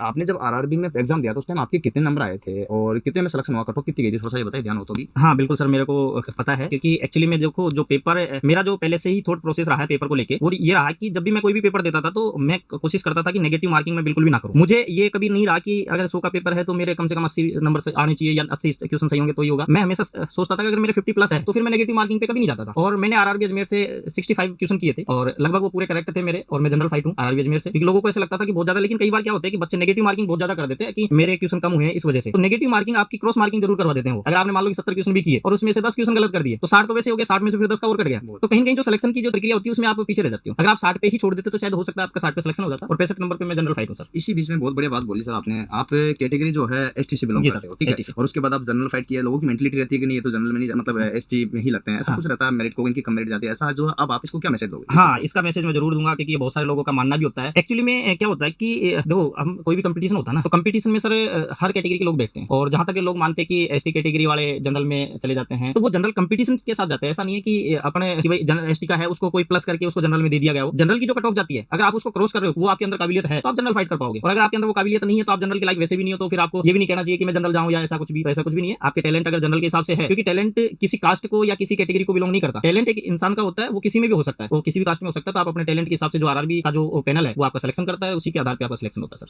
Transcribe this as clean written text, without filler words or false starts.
आपने जब आरआरबी में एग्जाम दिया तो उस टाइम आपके कितने नंबर आए थे और कितने में सिलेक्शन हुआ, कट ऑफ कितनी गई थी, थोड़ा सा ये बताइए, ध्यान हो तो भी। हाँ बिल्कुल सर, मेरे को पता है क्योंकि एक्चुअली में देखो जो पेपर मेरा जो पहले से ही थॉट प्रोसेस रहा है पेपर को लेके, वो ये रहा कि जब भी मैं कोई भी पेपर देता था तो मैं कोशिश करता था कि नेगेटिव मार्किंग में बिल्कुल भी ना करूं। मुझे ये कभी नहीं रहा कि अगर 100 का पेपर है तो मेरे कम से कम 80 नंबर से आने चाहिए या 80 क्वेश्चन सही होंगे तो ही होगा। मैं हमेशा सोचता था कि अगर मेरे 50 प्लस है तो फिर मैं नेगेटिव मार्किंग पे कभी नहीं जाता था। और मैंने आरआरबी अजमेर से 65 क्वेश्चन किए थे और लगभग वो पूरे करेक्ट थे मेरे, और मैं जनरल फाइट हूँ आरआरबी अजमेर से। क्योंकि लोगों को ऐसा लगता था कि बहुत ज्यादा, लेकिन कई बार क्या होता है कि बच्चे नेगेटिव मार्किंग बहुत ज्यादा कर देते हैं कि मेरे क्वेश्चन कम हुए हैं इस वजह से। तो नेगेटिव मार्किंग आपकी क्रॉस मार्किंग जरूर करवा देते हैं वो। अगर आपने मान लो कि 70 क्वेश्चन भी किए और उसमें से 10 क्वेश्चन गलत कर दिए तो 60 तो वैसे हो गया, 60 में से फिर 10 का और कट गया, तो कहीं कहीं जो सिलेक्शन की जो प्रक्रिया होती है उसमें आप पीछे रह जाते हो। अगर आप 60 पे ही छोड़ देते तो शायद हो सकता है आपका 60 पे सिलेक्शन हो जाता। और 65 नंबर पे मैं जनरल फाइट हूँ सर। इसी बीच में बहुत बढ़िया बात बोली सर आपने, आप कैटेगरी जो है एसटी से बिलोंग जी करते सर, हो, ठीक है, ST से। और उसके बाद आप जनरल फाइट किया। लोगों की मेंटलिटी रहती है कि नहीं ये तो जनरल में नहीं, मतलब एसटी में ही लगते हैं, ऐसा हाँ। कुछ रहता है, मेरिट को इनकी कम मेरिट जाती है, ऐसा जो अब आप इसको क्या मैसेज दोगे? हाँ, इसका मैसेज मैं जरूर दूंगा क्योंकि ये बहुत सारे लोगों का मानना भी होता है। एक्चुअली में क्या होता है कि देखो हम कोई भी कंपटीशन होता है ना, तो कंपटीशन में सर हर कैटेगरी के लोग बैठते हैं। और जहां तक ये लोग मानते हैं कि एसटी कैटेगरी वाले जनरल में चले जाते हैं तो वो जनरल कंपटीशन के साथ जाते हैं। ऐसा नहीं है कि अपने कि भाई जनरल एसटी का है उसको कोई प्लस करके उसको जनरल में दे दिया गया हो। जनरल की जो कट ऑफ जाती है अगर आप उसको क्रॉस कर रहे हो, वो आपके अंदर काबिलियत है तो आप जनरल फाइट कर पाओगे। और अगर आपके अंदर वो काबिलियत नहीं है तो आप जनरल के लायक वैसे भी नहीं हो, तो फिर आपको ये भी नहीं कहना चाहिए कि मैं जनरल जाऊं या ऐसा कुछ भी। तो ऐसा कुछ भी नहीं है, आपके टैलेंट अगर जनरल के हिसाब से है, क्योंकि टैलेंट किसी कास्ट को या किसी कैटेगरी को बिलोंग नहीं करता। टैलेंट एक इंसान का होता है, वो किसी में भी हो सकता है, वो किसी भी कास्ट में हो सकता है। तो आप अपने टैलेंट के हिसाब से जो आरआरबी का जो पैनल है वो आपका सिलेक्शन करता है, उसी के आधार पर आपका सिलेक्शन होता है सर।